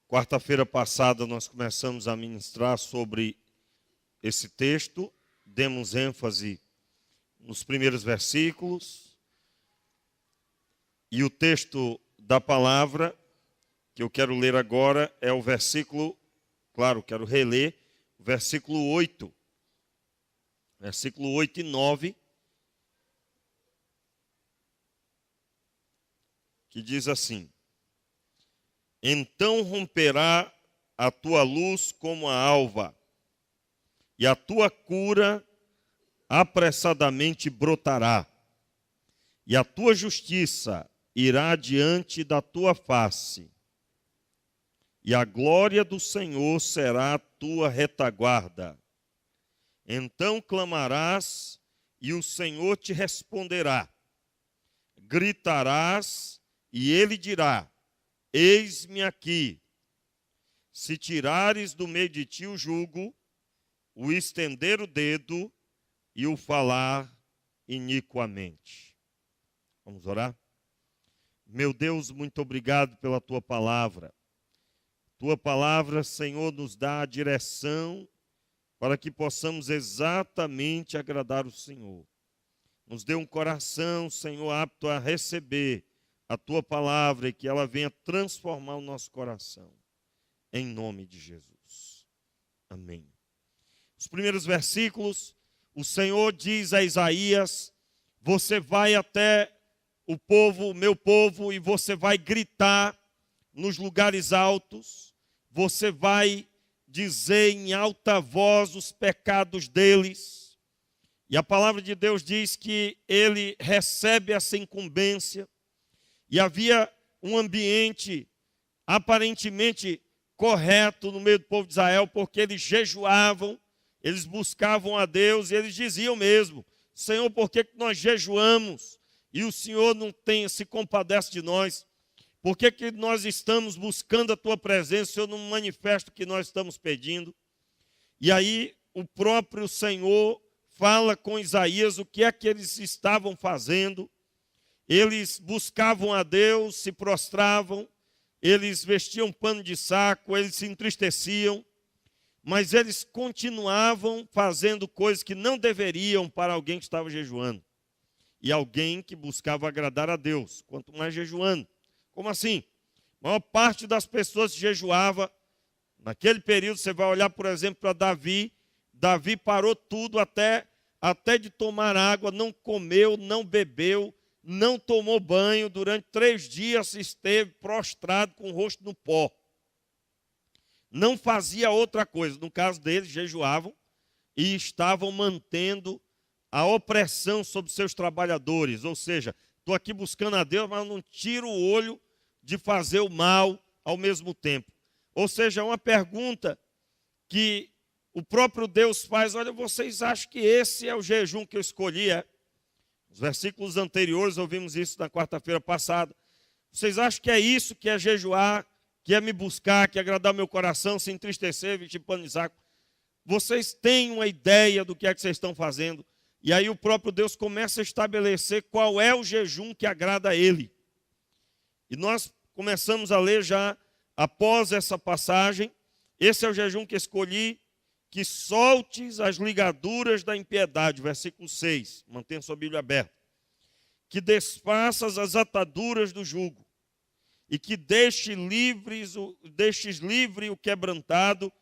Quarta-feira passada nós começamos a ministrar sobre esse texto, demos ênfase nos primeiros versículos, e o texto da palavra que eu quero ler agora é o versículo, claro, quero reler, o versículo 8. Versículo 8 e 9, que diz assim: Então romperá a tua luz como a alva, e a tua cura apressadamente brotará, e a tua justiça irá diante da tua face, e a glória do Senhor será a tua retaguarda. Então clamarás, e o Senhor te responderá. Gritarás, e ele dirá: Eis-me aqui. Se tirares do meio de ti o jugo, o estender o dedo e o falar iniquamente. Vamos orar? Meu Deus, muito obrigado pela tua palavra. Tua palavra, Senhor, nos dá a direção para que possamos exatamente agradar o Senhor. Nos dê um coração, Senhor, apto a receber a tua palavra e que ela venha transformar o nosso coração. Em nome de Jesus. Amém. Os primeiros versículos, o Senhor diz a Isaías: você vai até o povo, meu povo, e você vai gritar nos lugares altos, você vai dizer em alta voz os pecados deles. E a palavra de Deus diz que ele recebe essa incumbência. E havia um ambiente aparentemente correto no meio do povo de Israel, porque eles jejuavam, eles buscavam a Deus, e eles diziam mesmo: Senhor, por que nós jejuamos e o Senhor não se compadece de nós? Por que nós estamos buscando a tua presença, o Senhor não manifesta o que nós estamos pedindo? E aí o próprio Senhor fala com Isaías o que é que eles estavam fazendo. Eles buscavam a Deus, se prostravam, eles vestiam pano de saco, eles se entristeciam, mas eles continuavam fazendo coisas que não deveriam para alguém que estava jejuando. E alguém que buscava agradar a Deus, quanto mais jejuando. Como assim? A maior parte das pessoas que jejuava, naquele período, você vai olhar, por exemplo, para Davi. Davi parou tudo até de tomar água, não comeu, não bebeu, não tomou banho, durante 3 dias esteve prostrado com o rosto no pó. Não fazia outra coisa. No caso deles, jejuavam e estavam mantendo a opressão sobre seus trabalhadores. Ou seja, estou aqui buscando a Deus, mas não tiro o olho de fazer o mal ao mesmo tempo. Ou seja, uma pergunta que o próprio Deus faz: olha, vocês acham que esse é o jejum que eu escolhi? Nos versículos anteriores ouvimos isso na quarta-feira passada. Vocês acham que é isso que é jejuar, que é me buscar, que é agradar meu coração, se entristecer, vestir pano de saco? Vocês têm uma ideia do que é que vocês estão fazendo? E aí o próprio Deus começa a estabelecer qual é o jejum que agrada a Ele. E nós começamos a ler já após essa passagem. Esse é o jejum que escolhi: que soltes as ligaduras da impiedade, versículo 6, mantenha sua Bíblia aberta. Que desfaças as ataduras do jugo, e que deixes livre o quebrantado,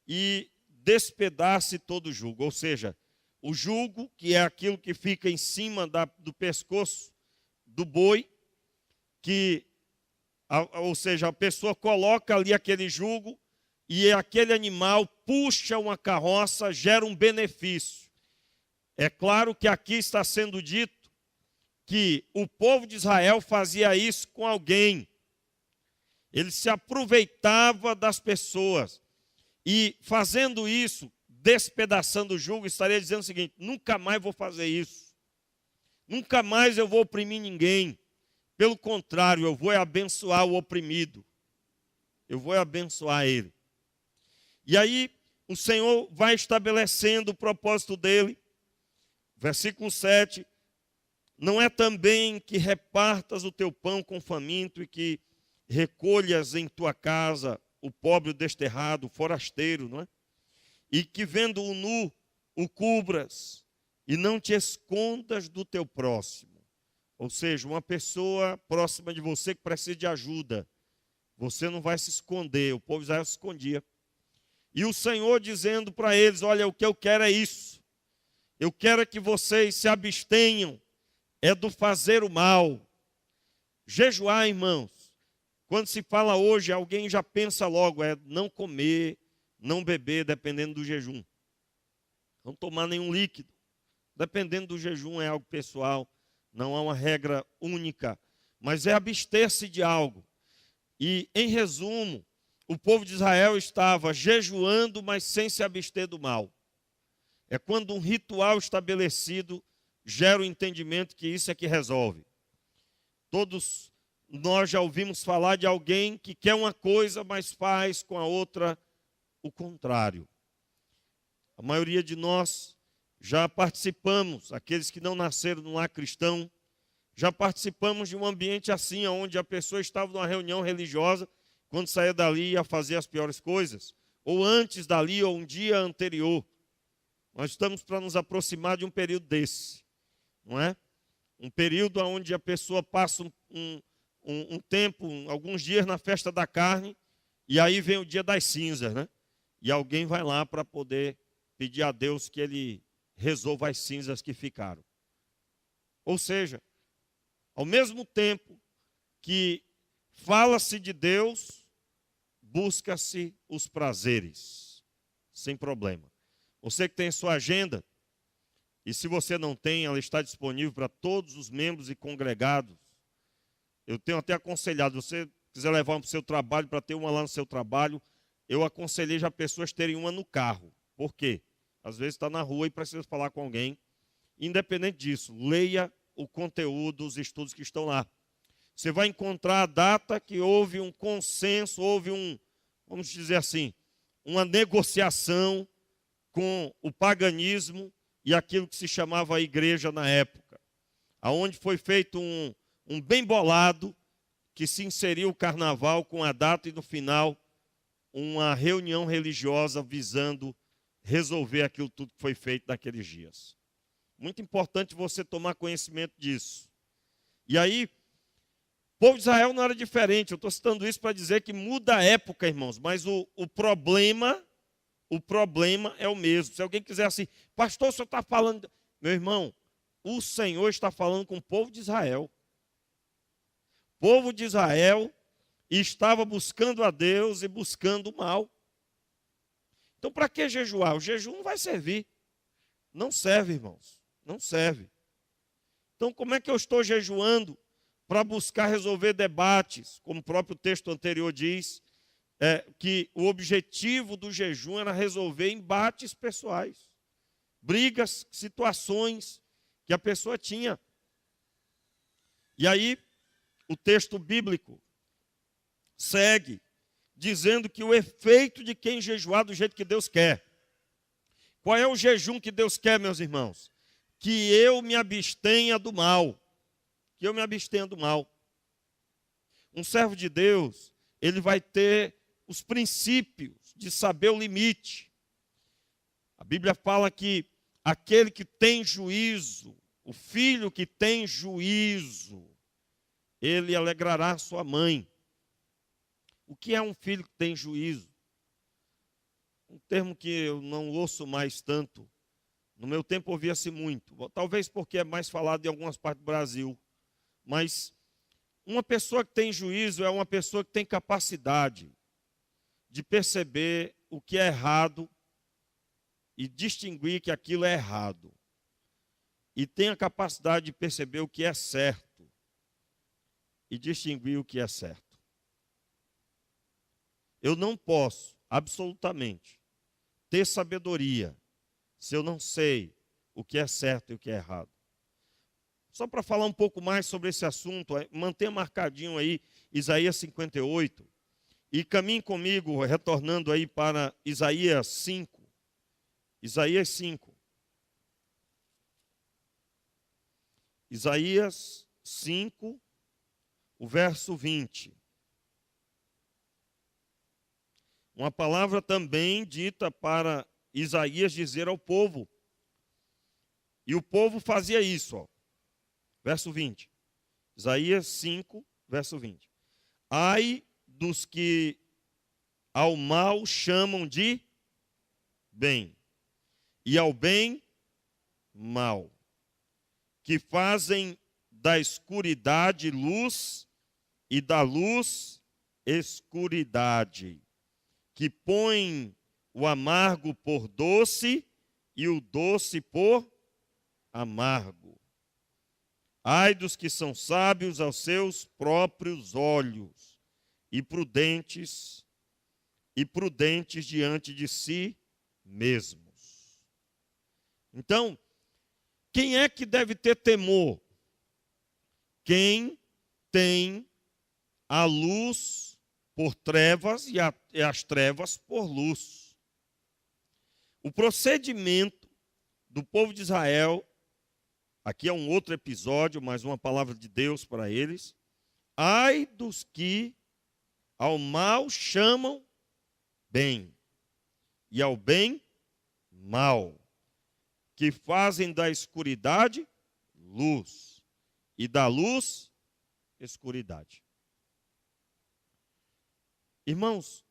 e despedace todo o jugo. Ou seja, o jugo, que é aquilo que fica em cima do pescoço do boi, ou seja, a pessoa coloca ali aquele jugo, e aquele animal puxa uma carroça, gera um benefício. É claro que aqui está sendo dito que o povo de Israel fazia isso com alguém. Ele se aproveitava das pessoas. E fazendo isso, despedaçando o jugo, estaria dizendo o seguinte: nunca mais vou fazer isso. Nunca mais eu vou oprimir ninguém. Pelo contrário, eu vou abençoar o oprimido. Eu vou abençoar ele. E aí o Senhor vai estabelecendo o propósito dele. Versículo 7. Não é também que repartas o teu pão com faminto e que recolhas em tua casa o pobre, o desterrado, o forasteiro, não é? E que vendo o nu, o cubras, e não te escondas do teu próximo. Ou seja, uma pessoa próxima de você que precisa de ajuda, você não vai se esconder. O povo de Israel se escondia. E o Senhor dizendo para eles: olha, o que eu quero é isso. Eu quero que vocês se abstenham, é do fazer o mal. Jejuar, irmãos, quando se fala hoje, alguém já pensa logo, é não comer, não beber, dependendo do jejum. Não tomar nenhum líquido. Dependendo do jejum, é algo pessoal. Não há uma regra única. Mas é abster-se de algo. E, em resumo, o povo de Israel estava jejuando, mas sem se abster do mal. É quando um ritual estabelecido gera o entendimento que isso é que resolve. Todos nós já ouvimos falar de alguém que quer uma coisa, mas faz com a outra o contrário. A maioria de nós já participamos, aqueles que não nasceram num lar cristão, já participamos de um ambiente assim, onde a pessoa estava numa reunião religiosa, quando saía dali ia fazer as piores coisas, ou antes dali, ou um dia anterior. Nós estamos para nos aproximar de um período desse, não é? Um período onde a pessoa passa um tempo, alguns dias na festa da carne, e aí vem o dia das cinzas, né? E alguém vai lá para poder pedir a Deus que Ele resolva as cinzas que ficaram. Ou seja, ao mesmo tempo que fala-se de Deus, busca-se os prazeres, sem problema. Você que tem sua agenda, e se você não tem, ela está disponível para todos os membros e congregados. Eu tenho até aconselhado, se você quiser levar uma para o seu trabalho, para ter uma lá no seu trabalho, eu aconselhei já pessoas terem uma no carro. Por quê? Às vezes está na rua e precisa falar com alguém. Independente disso, leia o conteúdo, os estudos que estão lá. Você vai encontrar a data que houve um consenso, houve vamos dizer assim, uma negociação com o paganismo e aquilo que se chamava a igreja na época, aonde foi feito um bem bolado que se inseriu o carnaval com a data e no final uma reunião religiosa visando resolver aquilo tudo que foi feito naqueles dias. Muito importante você tomar conhecimento disso. E aí, o povo de Israel não era diferente. Eu estou citando isso para dizer que muda a época, irmãos, mas o problema é o mesmo. Se alguém quiser assim, pastor, o senhor está falando... Meu irmão, o Senhor está falando com o povo de Israel. O povo de Israel estava buscando a Deus e buscando o mal. Então, para que jejuar? O jejum não vai servir. Não serve, irmãos. Não serve. Então, como é que eu estou jejuando? Para buscar resolver debates, como o próprio texto anterior diz, que o objetivo do jejum era resolver embates pessoais, brigas, situações que a pessoa tinha. E aí, o texto bíblico segue dizendo que o efeito de quem jejuar do jeito que Deus quer. Qual é o jejum que Deus quer, meus irmãos? Que eu me abstenha do mal. Que eu me abstenha do mal. Um servo de Deus, ele vai ter os princípios de saber o limite. A Bíblia fala que aquele que tem juízo, o filho que tem juízo, ele alegrará sua mãe. O que é um filho que tem juízo? Um termo que eu não ouço mais tanto. No meu tempo ouvia-se muito. Talvez porque é mais falado em algumas partes do Brasil. Mas uma pessoa que tem juízo é uma pessoa que tem capacidade de perceber o que é errado e distinguir que aquilo é errado. E tem a capacidade de perceber o que é certo e distinguir o que é certo. Eu não posso, absolutamente, ter sabedoria se eu não sei o que é certo e o que é errado. Só para falar um pouco mais sobre esse assunto, mantenha marcadinho aí Isaías 58 e caminhe comigo, retornando aí para Isaías 5. Isaías 5. Isaías 5, o verso 20. Uma palavra também dita para Isaías dizer ao povo. E o povo fazia isso, ó. Verso 20. Isaías 5, verso 20. Ai dos que ao mal chamam de bem, e ao bem, mal, que fazem da escuridade luz e da luz escuridade, que põem o amargo por doce e o doce por amargo. Ai dos que são sábios aos seus próprios olhos e prudentes diante de si mesmos. Então, quem é que deve ter temor? Quem tem a luz por trevas e as trevas por luz. O procedimento do povo de Israel, aqui é um outro episódio, mas uma palavra de Deus para eles. Ai dos que ao mal chamam bem, e ao bem, mal, que fazem da escuridade luz, e da luz, escuridade. Irmãos,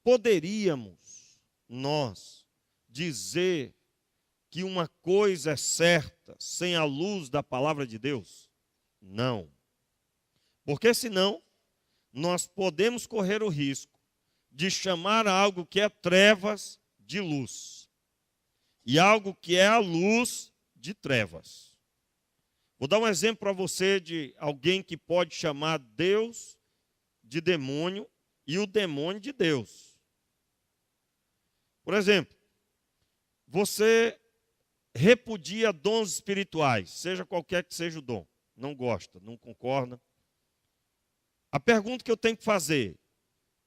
poderíamos nós dizer que uma coisa é certa sem a luz da palavra de Deus? Não. Porque senão, nós podemos correr o risco de chamar algo que é trevas de luz e algo que é a luz de trevas. Vou dar um exemplo para você de alguém que pode chamar Deus de demônio e o demônio de Deus. Por exemplo, você repudia dons espirituais, seja qualquer que seja o dom, não gosta, não concorda. A pergunta que eu tenho que fazer: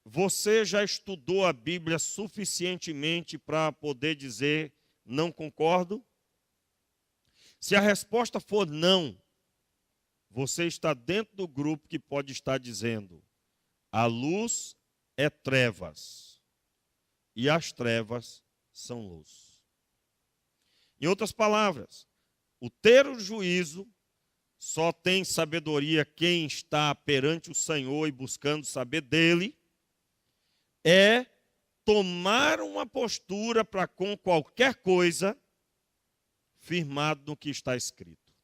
você já estudou a Bíblia suficientemente para poder dizer não concordo? Se a resposta for não, você está dentro do grupo que pode estar dizendo: a luz é trevas e as trevas são luz. Em outras palavras, o ter o juízo só tem sabedoria quem está perante o Senhor e buscando saber dele, é tomar uma postura para com qualquer coisa firmado no que está escrito.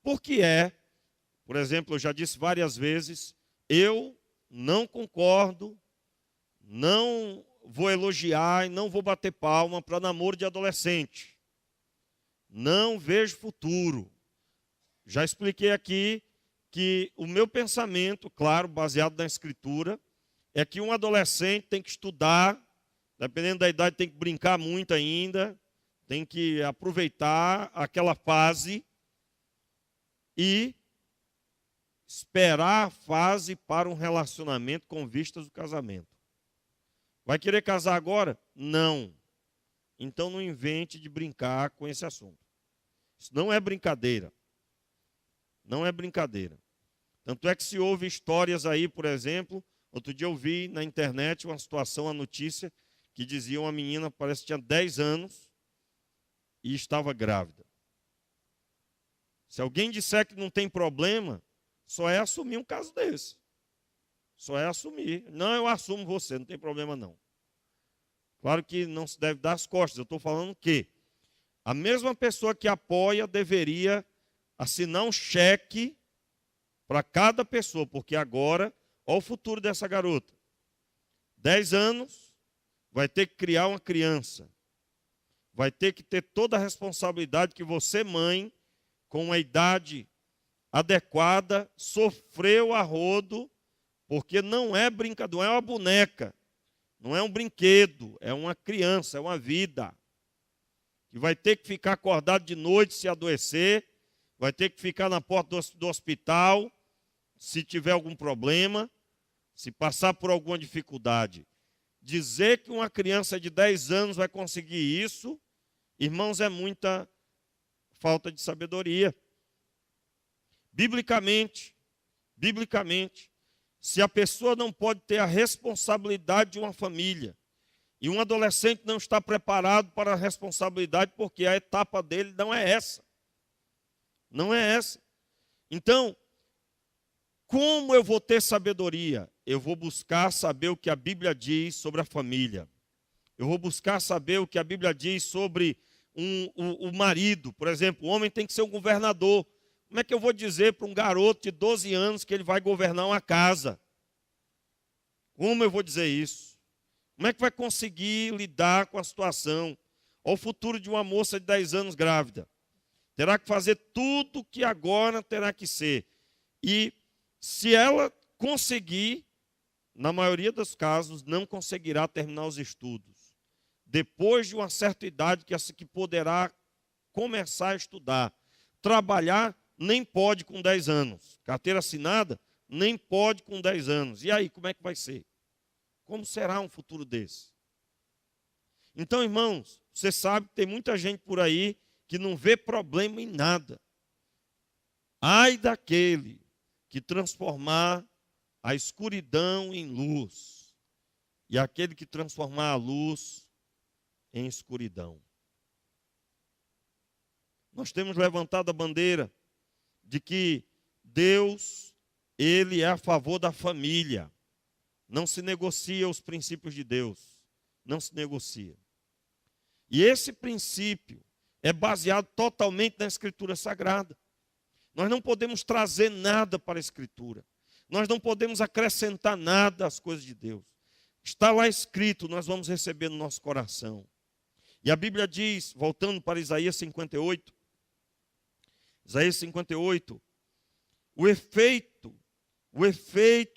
Porque por exemplo, eu já disse várias vezes, eu não concordo, não vou elogiar e não vou bater palma para namoro de adolescente. Não vejo futuro. Já expliquei aqui que o meu pensamento, claro, baseado na Escritura, é que um adolescente tem que estudar, dependendo da idade, tem que brincar muito ainda, tem que aproveitar aquela fase e esperar a fase para um relacionamento com vistas do casamento. Vai querer casar agora? Não. Então não invente de brincar com esse assunto. Isso não é brincadeira. Não é brincadeira. Tanto é que se houve histórias aí, por exemplo, outro dia eu vi na internet uma situação, uma notícia, que dizia uma menina, parece que tinha 10 anos e estava grávida. Se alguém disser que não tem problema, só é assumir um caso desse. Só é assumir. Não, eu assumo você, não tem problema não. Claro que não se deve dar as costas. Eu estou falando que a mesma pessoa que apoia deveria assinar um cheque para cada pessoa, porque agora, olha o futuro dessa garota. 10 anos, vai ter que criar uma criança. Vai ter que ter toda a responsabilidade que você, mãe, com uma idade adequada, sofreu a rodo, porque não é brincadeira, não é uma boneca, não é um brinquedo, é uma criança, é uma vida. Que vai ter que ficar acordado de noite se adoecer, vai ter que ficar na porta do hospital se tiver algum problema, se passar por alguma dificuldade. Dizer que uma criança de 10 anos vai conseguir isso, irmãos, é muita falta de sabedoria. Biblicamente, se a pessoa não pode ter a responsabilidade de uma família, e um adolescente não está preparado para a responsabilidade, porque a etapa dele não é essa. Não é essa. Então, como eu vou ter sabedoria? Eu vou buscar saber o que a Bíblia diz sobre a família. Eu vou buscar saber o que a Bíblia diz sobre o marido. Por exemplo, o homem tem que ser um governador. Como é que eu vou dizer para um garoto de 12 anos que ele vai governar uma casa? Como eu vou dizer isso? Como é que vai conseguir lidar com a situação? Olha o futuro de uma moça de 10 anos grávida. Terá que fazer tudo que agora terá que ser. E se ela conseguir, na maioria dos casos, não conseguirá terminar os estudos. Depois de uma certa idade que poderá começar a estudar. Trabalhar nem pode com 10 anos. Carteira assinada nem pode com 10 anos. E aí, como é que vai ser? Como será um futuro desse? Então, irmãos, você sabe que tem muita gente por aí que não vê problema em nada. Ai daquele que transformar a escuridão em luz, e aquele que transformar a luz em escuridão. Nós temos levantado a bandeira de que Deus, Ele é a favor da família. Não se negocia os princípios de Deus. Não se negocia. E esse princípio é baseado totalmente na Escritura Sagrada. Nós não podemos trazer nada para a Escritura. Nós não podemos acrescentar nada às coisas de Deus. Está lá escrito, nós vamos receber no nosso coração. E a Bíblia diz, voltando para Isaías 58, Isaías 58, o efeito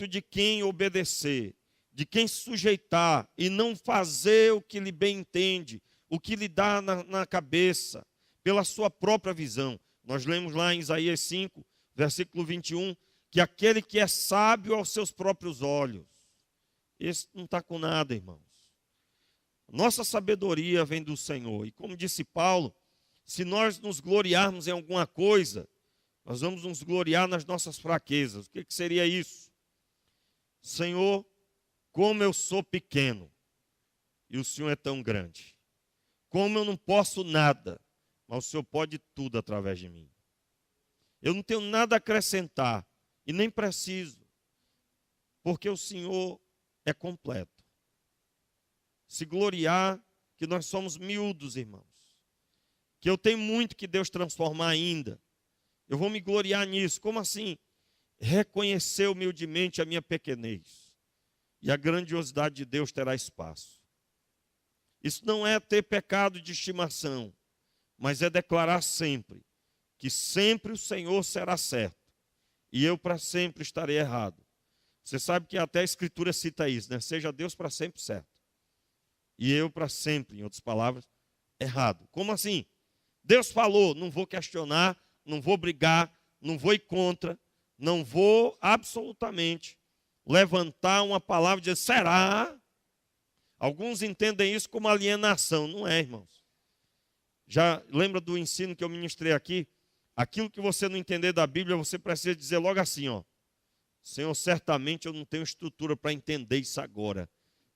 de quem obedecer, de quem sujeitar e não fazer o que lhe bem entende, o que lhe dá na cabeça, pela sua própria visão. Nós lemos lá em Isaías 5, versículo 21, que aquele que é sábio aos seus próprios olhos, esse não está com nada, irmãos. Nossa sabedoria vem do Senhor. E como disse Paulo, se nós nos gloriarmos em alguma coisa, nós vamos nos gloriar nas nossas fraquezas. O que seria isso? Senhor, como eu sou pequeno e o Senhor é tão grande. Como eu não posso nada, mas o Senhor pode tudo através de mim. Eu não tenho nada a acrescentar e nem preciso, porque o Senhor é completo. Se gloriar que nós somos miúdos, irmãos. Que eu tenho muito que Deus transformar ainda. Eu vou me gloriar nisso. Como assim? Reconhecer humildemente a minha pequenez. E a grandiosidade de Deus terá espaço. Isso não é ter pecado de estimação, mas é declarar sempre que sempre o Senhor será certo. E eu para sempre estarei errado. Você sabe que até a Escritura cita isso, né? Seja Deus para sempre certo. E eu para sempre, em outras palavras, errado. Como assim? Deus falou, não vou questionar, não vou brigar, não vou ir contra, não vou absolutamente levantar uma palavra e dizer, será? Alguns entendem isso como alienação. Não é, irmãos. Já lembra do ensino que eu ministrei aqui? Aquilo que você não entender da Bíblia, você precisa dizer logo assim, ó. Senhor, certamente eu não tenho estrutura para entender isso agora,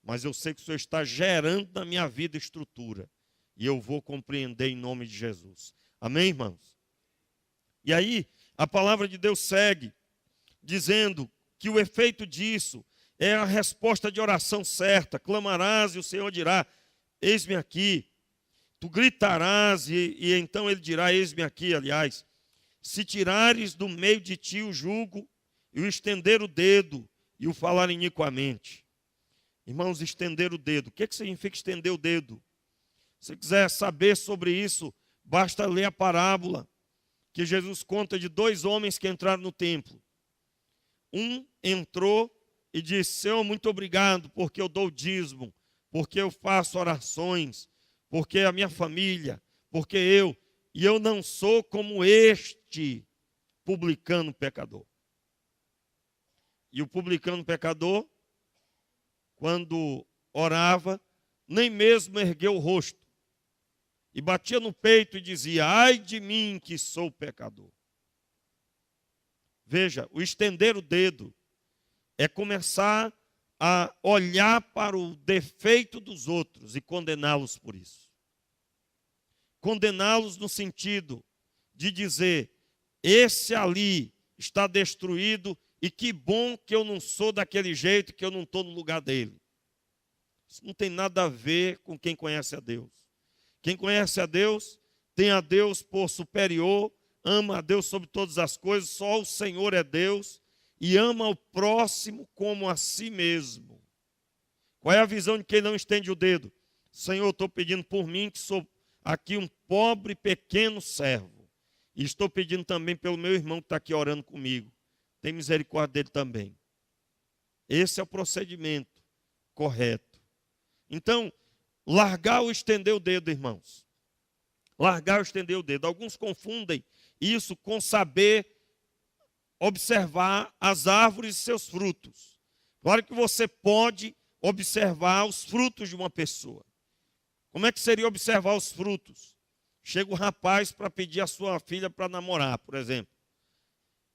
mas eu sei que o Senhor está gerando na minha vida estrutura, e eu vou compreender em nome de Jesus. Amém, irmãos? E aí, a palavra de Deus segue, dizendo que o efeito disso é a resposta de oração certa. Clamarás e o Senhor dirá, eis-me aqui. Tu gritarás e então ele dirá, eis-me aqui, aliás. Se tirares do meio de ti o jugo, e o estender o dedo, e o falar iniquamente. Irmãos, estender o dedo. O que significa estender o dedo? Se quiser saber sobre isso, basta ler a parábola que Jesus conta de 2 homens que entraram no templo. Um entrou e disse, Senhor, muito obrigado, porque eu dou o dízimo, porque eu faço orações, porque a minha família, porque e eu não sou como este publicano pecador. E o publicano pecador, quando orava, nem mesmo ergueu o rosto. E batia no peito e dizia, ai de mim que sou pecador. Veja, o estender o dedo é começar a olhar para o defeito dos outros e condená-los por isso. Condená-los no sentido de dizer, esse ali está destruído e que bom que eu não sou daquele jeito, que eu não estou no lugar dele. Isso não tem nada a ver com quem conhece a Deus. Quem conhece a Deus, tem a Deus por superior, ama a Deus sobre todas as coisas, só o Senhor é Deus e ama o próximo como a si mesmo. Qual é a visão de quem não estende o dedo? Senhor, estou pedindo por mim, que sou aqui um pobre, pequeno servo. E estou pedindo também pelo meu irmão que está aqui orando comigo. Tem misericórdia dele também. Esse é o procedimento correto. Então, largar ou estender o dedo, irmãos. Largar ou estender o dedo. Alguns confundem isso com saber observar as árvores e seus frutos. Claro que você pode observar os frutos de uma pessoa. Como é que seria observar os frutos? Chega um rapaz para pedir a sua filha para namorar, por exemplo.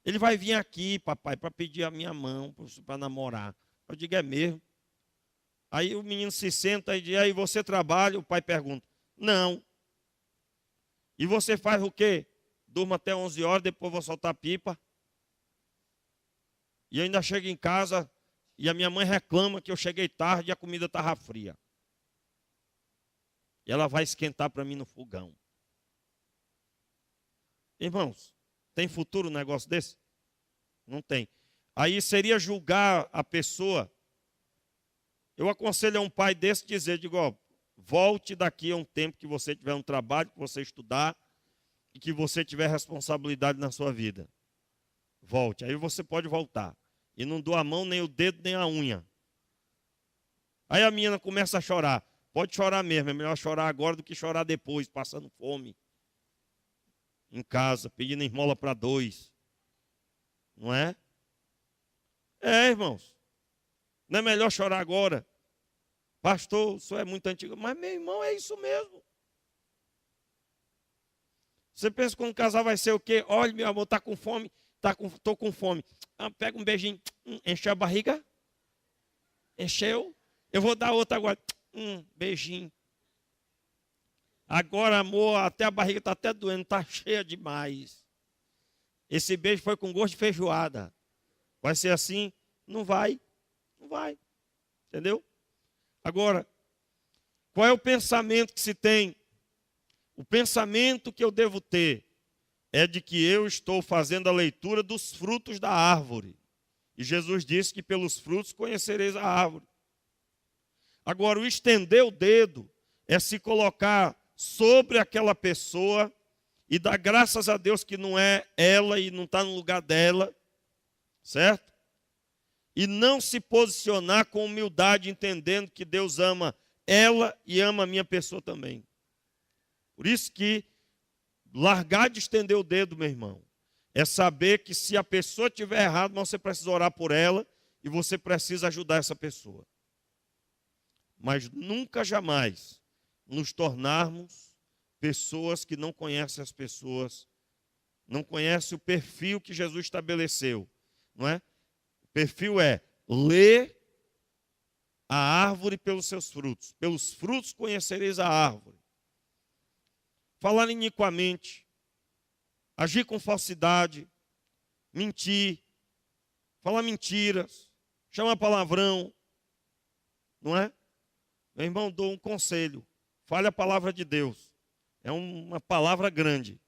Ele vai vir aqui, papai, para pedir a minha mão para namorar. Eu digo, é mesmo? Aí o menino se senta e diz, aí você trabalha? O pai pergunta, não. E você faz o quê? Durmo até 11 horas, depois vou soltar pipa. E ainda chego em casa e a minha mãe reclama que eu cheguei tarde e a comida estava fria. E ela vai esquentar para mim no fogão. Irmãos, tem futuro um negócio desse? Não tem. Aí seria julgar a pessoa. Eu aconselho a um pai desse dizer, digo, ó, volte daqui a um tempo que você tiver um trabalho, que você estudar e que você tiver responsabilidade na sua vida. Volte, aí você pode voltar. E não dou a mão, nem o dedo, nem a unha. Aí a menina começa a chorar. Pode chorar mesmo, é melhor chorar agora do que chorar depois, passando fome. Em casa, pedindo esmola para 2. Não é? É, irmãos. Não é melhor chorar agora? Pastor, isso é muito antigo. Mas, meu irmão, é isso mesmo. Você pensa que quando casar vai ser o quê? Olha, meu amor, está com fome? Estou com fome. Ah, pega um beijinho. Encheu a barriga? Encheu? Eu vou dar outra agora. Beijinho. Agora, amor, até a barriga está até doendo, está cheia demais. Esse beijo foi com gosto de feijoada. Vai ser assim? Não vai. Não vai. Entendeu? Agora, qual é o pensamento que se tem? O pensamento que eu devo ter é de que eu estou fazendo a leitura dos frutos da árvore. E Jesus disse que pelos frutos conhecereis a árvore. Agora, o estender o dedo é se colocar sobre aquela pessoa e dar graças a Deus que não é ela e não está no lugar dela, certo? E não se posicionar com humildade, entendendo que Deus ama ela e ama a minha pessoa também. Por isso que largar de estender o dedo, meu irmão, é saber que se a pessoa estiver errada, você precisa orar por ela e você precisa ajudar essa pessoa. Mas nunca, jamais, nos tornarmos pessoas que não conhecem as pessoas, não conhecem o perfil que Jesus estabeleceu, não é? O perfil é ler a árvore pelos seus frutos. Pelos frutos conhecereis a árvore. Falar iniquamente, agir com falsidade, mentir, falar mentiras, chamar palavrão, não é? Meu irmão, dou um conselho. Fale a palavra de Deus. É uma palavra grande.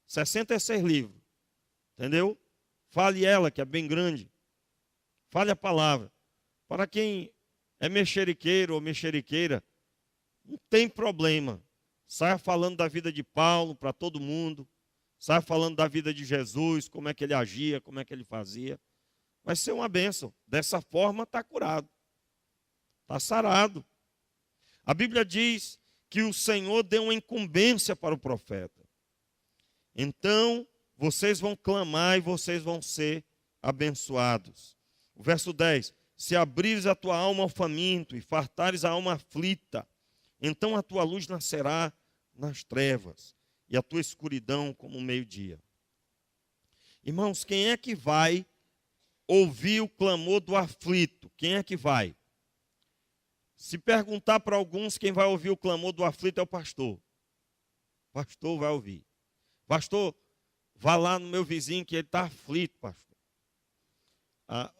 66 livros. Entendeu? Fale ela, que é bem grande. Fale a palavra. Para quem é mexeriqueiro ou mexeriqueira, não tem problema. Saia falando da vida de Paulo para todo mundo. Saia falando da vida de Jesus, como é que ele agia, como é que ele fazia. Vai ser uma bênção. Dessa forma está curado. Está sarado. A Bíblia diz que o Senhor deu uma incumbência para o profeta. Então, vocês vão clamar e vocês vão ser abençoados. O verso 10. Se abrires a tua alma ao faminto e fartares a alma aflita, então a tua luz nascerá nas trevas e a tua escuridão como o meio-dia. Irmãos, quem é que vai ouvir o clamor do aflito. Quem é que vai? Se perguntar para alguns, quem vai ouvir o clamor do aflito é o pastor. O pastor vai ouvir. Pastor, vá lá no meu vizinho que ele está aflito, pastor.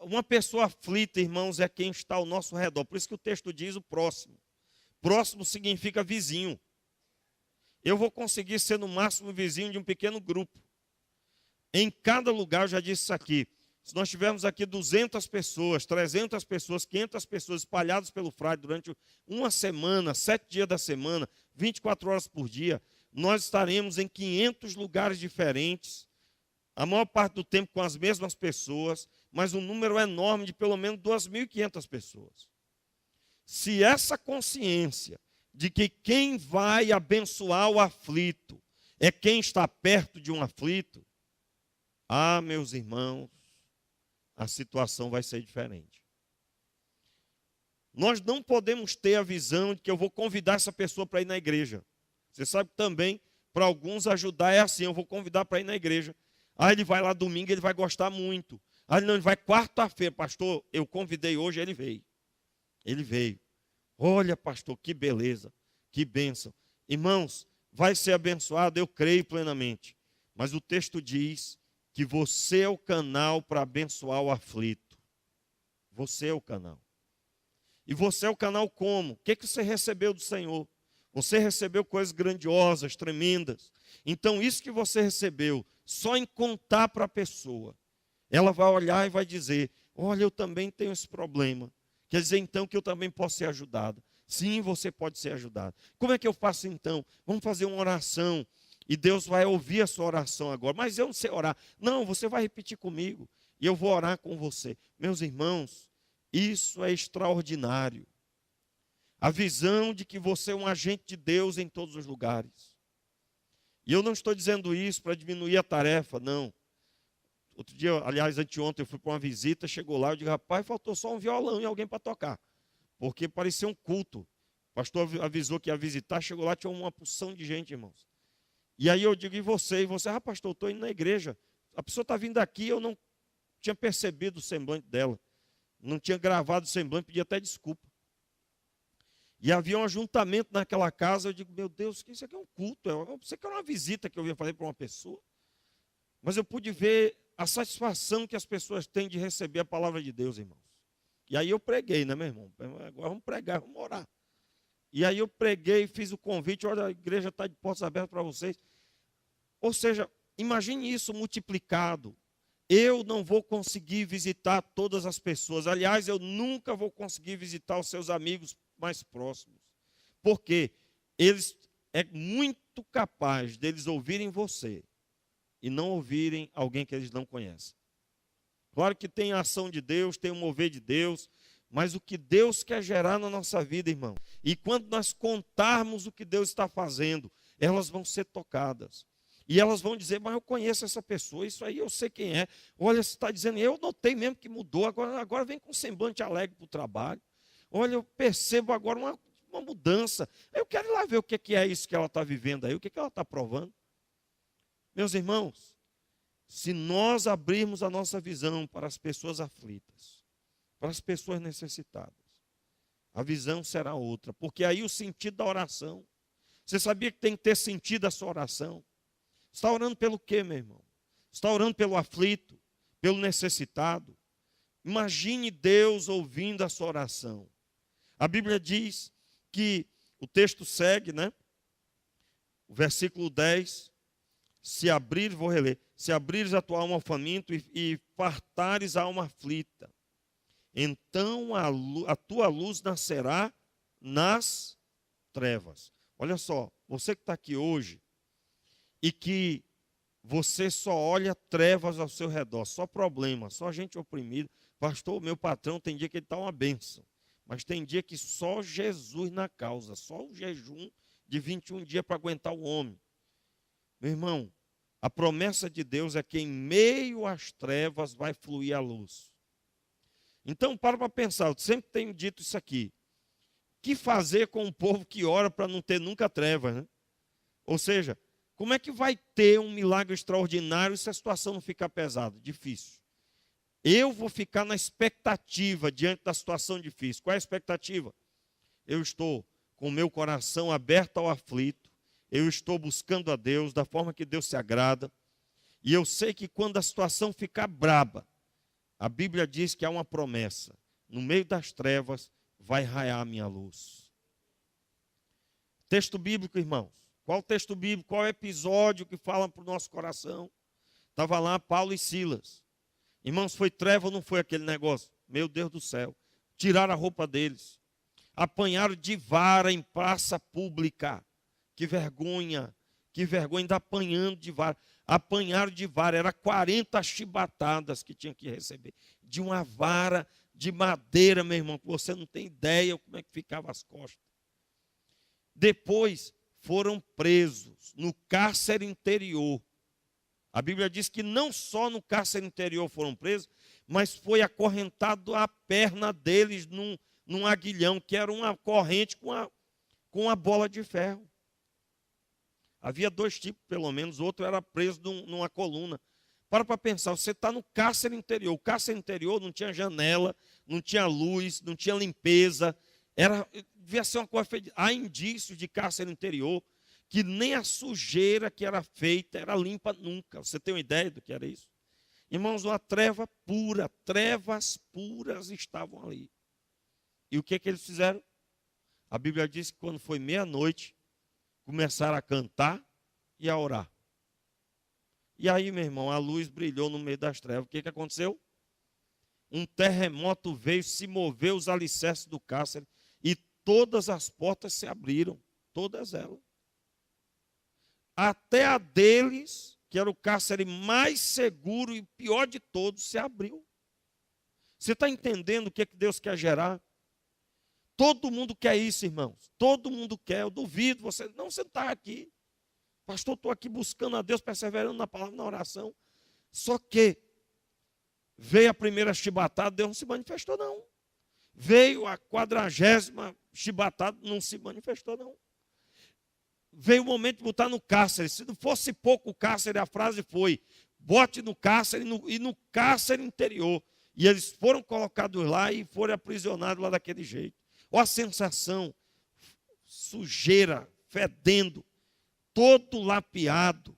Uma pessoa aflita, irmãos, é quem está ao nosso redor. Por isso que o texto diz o próximo. Próximo significa vizinho. Eu vou conseguir ser no máximo vizinho de um pequeno grupo. Em cada lugar, eu já disse isso aqui, se nós tivermos aqui 200 pessoas, 300 pessoas, 500 pessoas espalhadas pelo Frade durante uma semana, 7 dias da semana, 24 horas por dia, nós estaremos em 500 lugares diferentes, a maior parte do tempo com as mesmas pessoas, mas um número enorme de pelo menos 2.500 pessoas. Se essa consciência de que quem vai abençoar o aflito é quem está perto de um aflito, meus irmãos, a situação vai ser diferente. Nós não podemos ter a visão de que eu vou convidar essa pessoa para ir na igreja. Você sabe que também, para alguns, ajudar é assim, eu vou convidar para ir na igreja. Ele vai lá domingo, ele vai gostar muito. Não, ele vai quarta-feira. Pastor, eu convidei hoje, ele veio. Ele veio. Olha, pastor, que beleza, que bênção. Irmãos, vai ser abençoado, eu creio plenamente. Mas o texto diz que você é o canal para abençoar o aflito. Você é o canal. E você é o canal como? O que você recebeu do Senhor? Você recebeu coisas grandiosas, tremendas. Então, isso que você recebeu, só em contar para a pessoa, ela vai olhar e vai dizer, olha, eu também tenho esse problema. Quer dizer, então, que eu também posso ser ajudado. Sim, você pode ser ajudado. Como é que eu faço, então? Vamos fazer uma oração. E Deus vai ouvir a sua oração agora. Mas eu não sei orar. Não, você vai repetir comigo. E eu vou orar com você. Meus irmãos, isso é extraordinário. A visão de que você é um agente de Deus em todos os lugares. E eu não estou dizendo isso para diminuir a tarefa, não. Outro dia, aliás, anteontem, eu fui para uma visita, chegou lá, eu digo, rapaz, faltou só um violão e alguém para tocar. Porque parecia um culto. O pastor avisou que ia visitar, chegou lá, tinha uma porção de gente, irmãos. E aí eu digo, e você? Pastor, eu estou indo na igreja. A pessoa está vindo aqui, eu não tinha percebido o semblante dela. Não tinha gravado o semblante, pedi até desculpa. E havia um ajuntamento naquela casa, eu digo, meu Deus, isso aqui é um culto, isso aqui é uma visita que eu ia fazer para uma pessoa. Mas eu pude ver a satisfação que as pessoas têm de receber a palavra de Deus, irmãos. E aí eu preguei, né, meu irmão? Agora vamos pregar, vamos orar. E aí eu preguei, fiz o convite, olha, a igreja está de portas abertas para vocês. Ou seja, imagine isso multiplicado. Eu não vou conseguir visitar todas as pessoas. Aliás, eu nunca vou conseguir visitar os seus amigos mais próximos. Porque é muito capaz deles ouvirem você e não ouvirem alguém que eles não conhecem. Claro que tem a ação de Deus, tem o mover de Deus, mas o que Deus quer gerar na nossa vida, irmão. E quando nós contarmos o que Deus está fazendo, elas vão ser tocadas. E elas vão dizer, mas eu conheço essa pessoa, isso aí eu sei quem é. Olha, você está dizendo, eu notei mesmo que mudou, agora vem com semblante alegre para o trabalho. Olha, eu percebo agora uma mudança. Eu quero ir lá ver o que é isso que ela está vivendo aí, o que ela está provando. Meus irmãos, se nós abrirmos a nossa visão para as pessoas aflitas, para as pessoas necessitadas, a visão será outra, porque aí o sentido da oração, você sabia que tem que ter sentido a sua oração? Está orando pelo quê, meu irmão? Está orando pelo aflito, pelo necessitado? Imagine Deus ouvindo a sua oração. A Bíblia diz que, o texto segue, né? O versículo 10, vou reler, se abrires a tua alma ao faminto e fartares a alma aflita, então a tua luz nascerá nas trevas. Olha só, você que está aqui hoje e que você só olha trevas ao seu redor, só problema, só gente oprimida. Pastor, meu patrão tem dia que ele está uma bênção, mas tem dia que só Jesus na causa, só o jejum de 21 dias para aguentar o homem. Meu irmão, a promessa de Deus é que em meio às trevas vai fluir a luz. Então, para pensar, eu sempre tenho dito isso aqui. O que fazer com um povo que ora para não ter nunca trevas, né? Ou seja, como é que vai ter um milagre extraordinário se a situação não ficar pesada? Difícil. Eu vou ficar na expectativa diante da situação difícil. Qual é a expectativa? Eu estou com o meu coração aberto ao aflito. Eu estou buscando a Deus da forma que Deus se agrada. E eu sei que quando a situação ficar braba, a Bíblia diz que há uma promessa. No meio das trevas vai raiar a minha luz. Texto bíblico, irmãos. Qual o texto bíblico? Qual é o episódio que fala para o nosso coração? Estava lá Paulo e Silas. Irmãos, foi treva ou não foi aquele negócio? Meu Deus do céu. Tiraram a roupa deles. Apanharam de vara em praça pública. Que vergonha. Que vergonha, ainda apanhando de vara. Apanharam de vara. Era 40 chibatadas que tinha que receber. De uma vara de madeira, meu irmão, que você não tem ideia como é que ficava as costas. Depois foram presos no cárcere interior. A Bíblia diz que não só no cárcere interior foram presos, mas foi acorrentado a perna deles num aguilhão, que era uma corrente com uma bola de ferro. Havia dois tipos, pelo menos, o outro era preso numa coluna. Para pensar, você está no cárcere interior. O cárcere interior não tinha janela, não tinha luz, não tinha limpeza. Devia ser uma coisa feita. Há indícios de cárcere interior que nem a sujeira que era feita era limpa nunca. Você tem uma ideia do que era isso? Irmãos, uma treva pura, trevas puras estavam ali. E o que eles fizeram? A Bíblia diz que quando foi meia-noite, começaram a cantar e a orar. E aí, meu irmão, a luz brilhou no meio das trevas. O que aconteceu? Um terremoto veio, se moveu os alicerces do cárcere e todas as portas se abriram, todas elas. Até a deles, que era o cárcere mais seguro e pior de todos, se abriu. Você está entendendo o que Deus quer gerar? Todo mundo quer isso, irmãos. Todo mundo quer. Eu duvido. Você não está aqui. Pastor, estou aqui buscando a Deus, perseverando na palavra, na oração. Só que veio a primeira chibatada, Deus não se manifestou, não. Veio a 40ª chibatada, não se manifestou, não. Veio o momento de botar no cárcere. Se não fosse pouco o cárcere, a frase foi: bote no cárcere e no cárcere interior. E eles foram colocados lá e foram aprisionados lá daquele jeito. Olha a sensação, sujeira, fedendo, todo lapeado,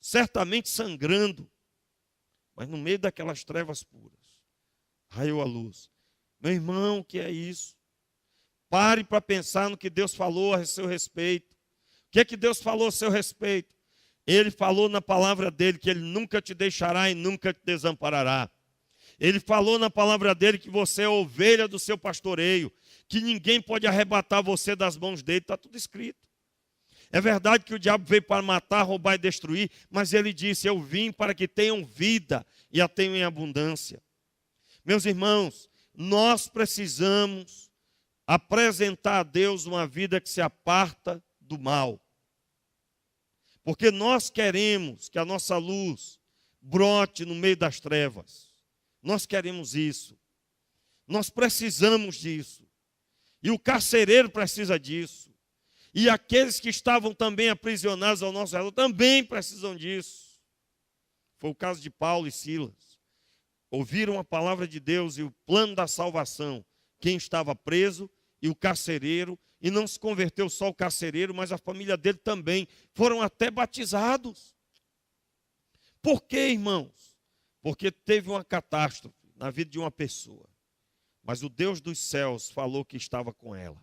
certamente sangrando, mas no meio daquelas trevas puras, raiou a luz. Meu irmão, o que é isso? Pare para pensar no que Deus falou a seu respeito. O que é que Deus falou a seu respeito? Ele falou na palavra dele que ele nunca te deixará e nunca te desamparará. Ele falou na palavra dele que você é ovelha do seu pastoreio, que ninguém pode arrebatar você das mãos dele, está tudo escrito. É verdade que o diabo veio para matar, roubar e destruir, mas ele disse: eu vim para que tenham vida e a tenham em abundância. Meus irmãos, nós precisamos apresentar a Deus uma vida que se aparta do mal. Porque nós queremos que a nossa luz brote no meio das trevas. Nós queremos isso. Nós precisamos disso. E o carcereiro precisa disso. E aqueles que estavam também aprisionados ao nosso redor também precisam disso. Foi o caso de Paulo e Silas. Ouviram a palavra de Deus e o plano da salvação. Quem estava preso e o carcereiro. E não se converteu só o carcereiro, mas a família dele também. Foram até batizados. Por quê, irmãos? Porque teve uma catástrofe na vida de uma pessoa. Mas o Deus dos céus falou que estava com ela.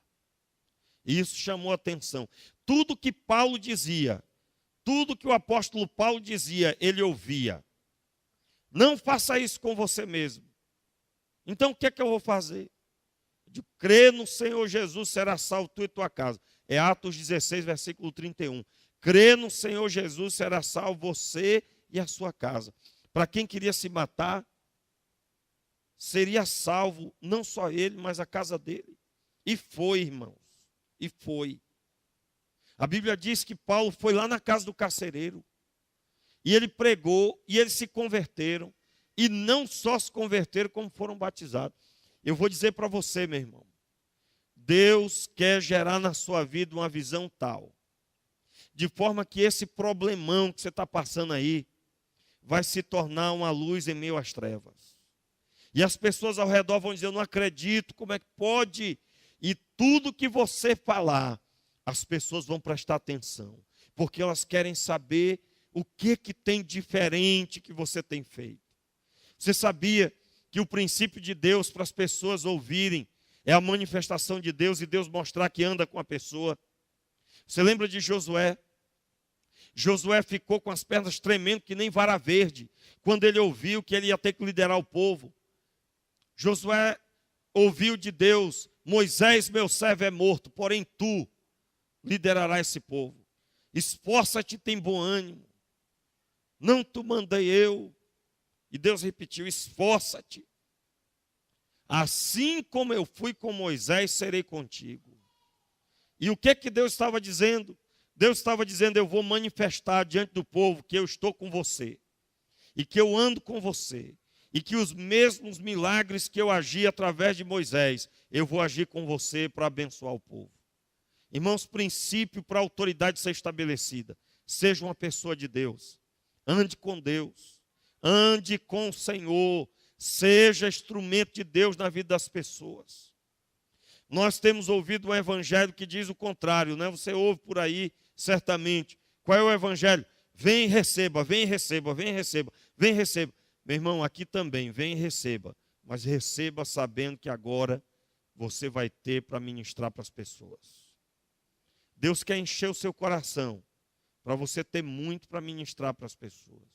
E isso chamou a atenção. Tudo que Paulo dizia, tudo que o apóstolo Paulo dizia, ele ouvia. Não faça isso com você mesmo. Então o que é que eu vou fazer? De crer no Senhor Jesus, será salvo tu e tua casa. É Atos 16, versículo 31. Crer no Senhor Jesus, será salvo você e a sua casa. Para quem queria se matar, seria salvo não só ele, mas a casa dele. E foi, irmãos. E foi. A Bíblia diz que Paulo foi lá na casa do carcereiro. E ele pregou, e eles se converteram. E não só se converteram, como foram batizados. Eu vou dizer para você, meu irmão. Deus quer gerar na sua vida uma visão tal. De forma que esse problemão que você está passando aí vai se tornar uma luz em meio às trevas. E as pessoas ao redor vão dizer, eu não acredito, como é que pode? E tudo que você falar, as pessoas vão prestar atenção, porque elas querem saber o que tem diferente que você tem feito. Você sabia que o princípio de Deus para as pessoas ouvirem é a manifestação de Deus e Deus mostrar que anda com a pessoa? Você lembra de Josué? Josué ficou com as pernas tremendo que nem vara verde, quando ele ouviu que ele ia ter que liderar o povo. Josué ouviu de Deus, Moisés, meu servo, é morto, porém tu liderarás esse povo. Esforça-te, tem bom ânimo. Não te mandei eu. E Deus repetiu, esforça-te. Assim como eu fui com Moisés, serei contigo. E o que Deus estava dizendo? Deus estava dizendo, eu vou manifestar diante do povo que eu estou com você. E que eu ando com você. E que os mesmos milagres que eu agi através de Moisés, eu vou agir com você para abençoar o povo. Irmãos, princípio para a autoridade ser estabelecida. Seja uma pessoa de Deus. Ande com Deus. Ande com o Senhor. Seja instrumento de Deus na vida das pessoas. Nós temos ouvido um evangelho que diz o contrário, né? Você ouve por aí, certamente. Qual é o evangelho? Vem e receba, vem e receba, vem e receba, vem e receba. Meu irmão, aqui também, vem e receba. Mas receba sabendo que agora você vai ter para ministrar para as pessoas. Deus quer encher o seu coração para você ter muito para ministrar para as pessoas.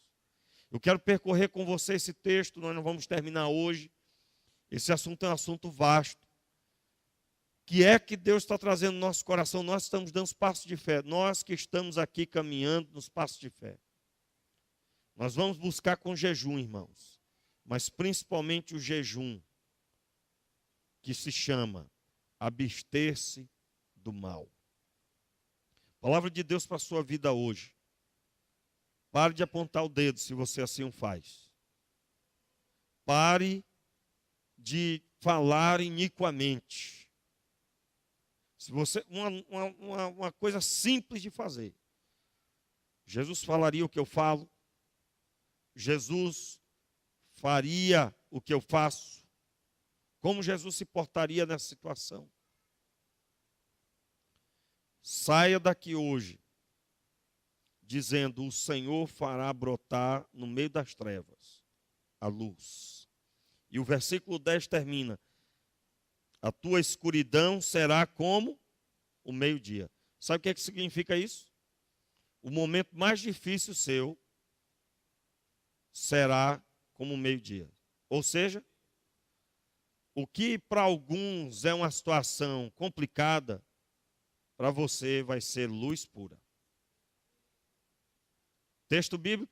Eu quero percorrer com você esse texto, nós não vamos terminar hoje. Esse assunto é um assunto vasto. Que é que Deus está trazendo no nosso coração? Nós estamos dando passos de fé. Nós que estamos aqui caminhando nos passos de fé. Nós vamos buscar com jejum, irmãos. Mas principalmente o jejum que se chama abster-se do mal. Palavra de Deus para a sua vida hoje. Pare de apontar o dedo se você assim o faz. Pare de falar iniquamente. Se você, uma coisa simples de fazer. Jesus falaria o que eu falo. Jesus faria o que eu faço. Como Jesus se portaria nessa situação? Saia daqui hoje dizendo, o Senhor fará brotar no meio das trevas a luz. E o versículo 10 termina, a tua escuridão será como o meio-dia. Sabe o que significa isso? O momento mais difícil seu será como o meio-dia. Ou seja, o que para alguns é uma situação complicada, para você vai ser luz pura. Texto bíblico,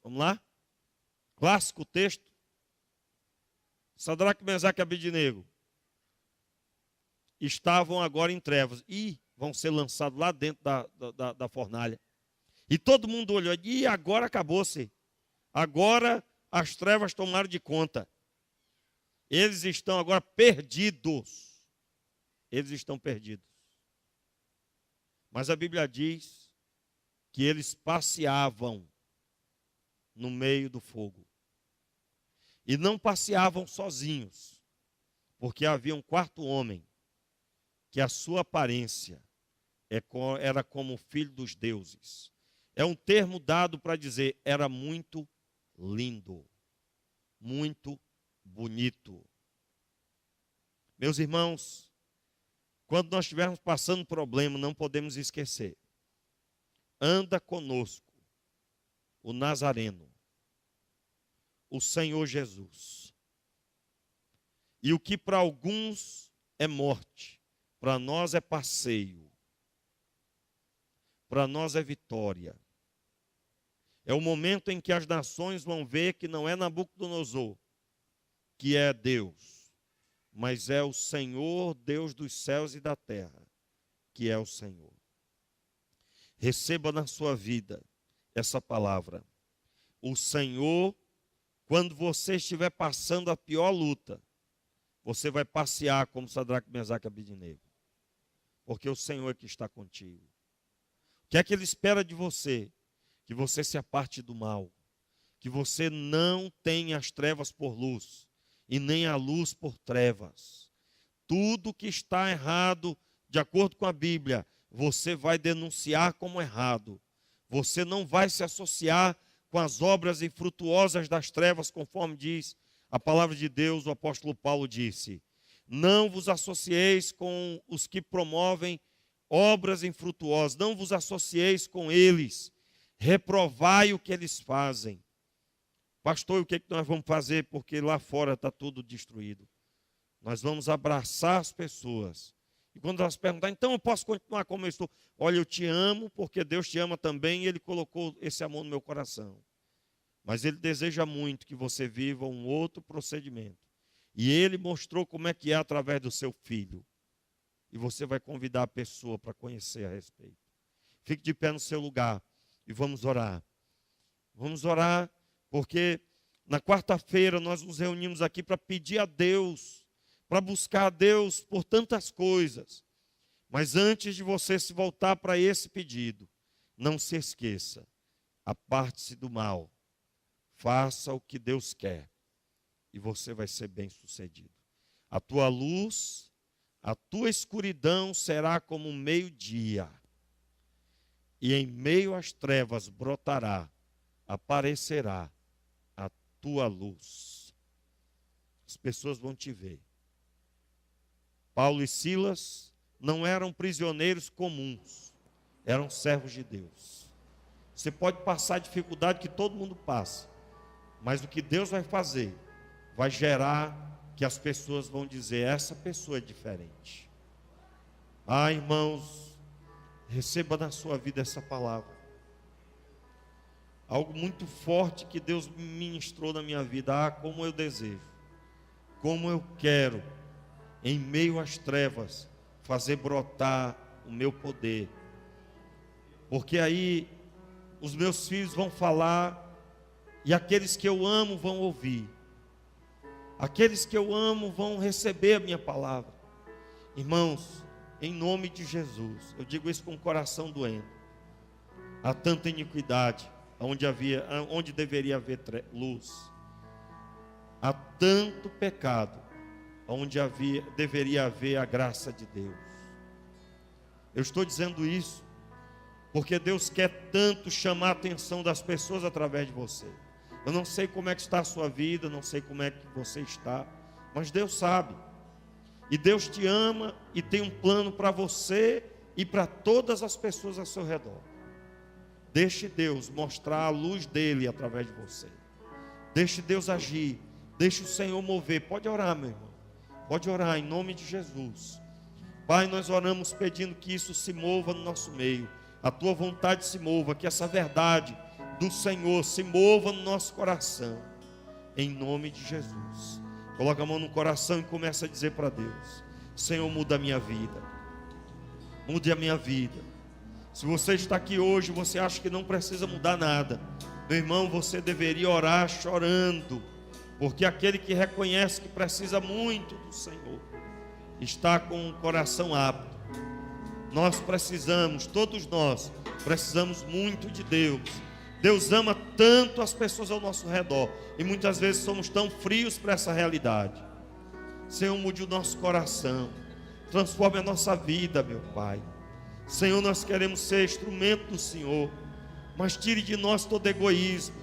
vamos lá? Clássico texto. Sadraque, Mesaque e Abednego estavam agora em trevas e vão ser lançados lá dentro da fornalha. E todo mundo olhou e agora acabou-se. Agora as trevas tomaram de conta. Eles estão agora perdidos. Eles estão perdidos. Mas a Bíblia diz que eles passeavam no meio do fogo. E não passeavam sozinhos, porque havia um quarto homem, que a sua aparência era como o filho dos deuses. É um termo dado para dizer, era muito lindo, muito bonito. Meus irmãos, quando nós estivermos passando problema, não podemos esquecer. Anda conosco o Nazareno, o Senhor Jesus. E o que para alguns é morte, para nós é passeio, para nós é vitória. É o momento em que as nações vão ver que não é Nabucodonosor, que é Deus, mas é o Senhor, Deus dos céus e da terra, que é o Senhor. Receba na sua vida essa palavra. O Senhor, quando você estiver passando a pior luta, você vai passear como Sadraque, Mesaque e Abednego. Porque o Senhor é que está contigo. O que é que Ele espera de você? Que você se aparte do mal. Que você não tenha as trevas por luz. e nem a luz por trevas. Tudo que está errado, de acordo com a Bíblia, você vai denunciar como errado. Você não vai se associar com as obras infrutuosas das trevas, conforme diz a palavra de Deus. O apóstolo Paulo disse: não vos associeis com os que promovem obras infrutuosas, não vos associeis com eles, reprovai o que eles fazem. Pastor, o que nós vamos fazer? Porque lá fora está tudo destruído. Nós vamos abraçar as pessoas. E quando elas perguntarem, então eu posso continuar como eu estou? Olha, eu te amo porque Deus te ama também e Ele colocou esse amor no meu coração. Mas Ele deseja muito que você viva um outro procedimento. E Ele mostrou como é que é através do seu filho. E você vai convidar a pessoa para conhecer a respeito. Fique de pé no seu lugar e vamos orar. Vamos orar porque na quarta-feira nós nos reunimos aqui para pedir a Deus, para buscar a Deus por tantas coisas. Mas antes de você se voltar para esse pedido, não se esqueça, aparte-se do mal, faça o que Deus quer e você vai ser bem-sucedido. A tua luz, a tua escuridão será como um meio-dia, e em meio às trevas brotará, aparecerá a tua luz. As pessoas vão te ver. Paulo e Silas não eram prisioneiros comuns, eram servos de Deus. Você pode passar a dificuldade que todo mundo passa, mas o que Deus vai fazer vai gerar que as pessoas vão dizer: essa pessoa é diferente. Ah, irmãos, receba na sua vida essa palavra. Algo muito forte que Deus ministrou na minha vida. Ah, como eu desejo, como eu quero, em meio às trevas, fazer brotar o meu poder. Porque aí os meus filhos vão falar e aqueles que eu amo vão ouvir. Aqueles que eu amo vão receber a minha palavra. Irmãos, em nome de Jesus, eu digo isso com o coração doendo. Há tanta iniquidade onde deveria haver luz. Há tanto pecado onde deveria haver a graça de Deus. Eu estou dizendo isso porque Deus quer tanto chamar a atenção das pessoas através de você. Eu não sei como é que está a sua vida, não sei como é que você está, mas Deus sabe. E Deus te ama e tem um plano para você e para todas as pessoas ao seu redor. Deixe Deus mostrar a luz dele através de você. Deixe Deus agir. Deixe o Senhor mover. Pode orar, meu irmão. Pode orar em nome de Jesus. Pai, nós oramos pedindo que isso se mova no nosso meio. A tua vontade se mova, que essa verdade do Senhor se mova no nosso coração. Em nome de Jesus. Coloca a mão no coração e começa a dizer para Deus: Senhor, muda a minha vida. Mude a minha vida. Se você está aqui hoje, você acha que não precisa mudar nada, meu irmão, você deveria orar chorando, porque aquele que reconhece que precisa muito do Senhor, está com o coração apto. Nós precisamos, todos nós, precisamos muito de Deus. Deus ama tanto as pessoas ao nosso redor, e muitas vezes somos tão frios para essa realidade. Senhor, mude o nosso coração, transforme a nossa vida, meu Pai. Senhor, nós queremos ser instrumento do Senhor, mas tire de nós todo egoísmo,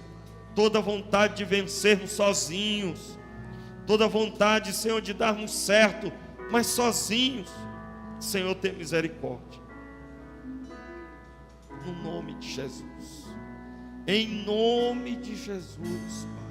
toda vontade de vencermos sozinhos, toda vontade, Senhor, de darmos certo, mas sozinhos. Senhor, tenha misericórdia. No nome de Jesus. Em nome de Jesus, Pai.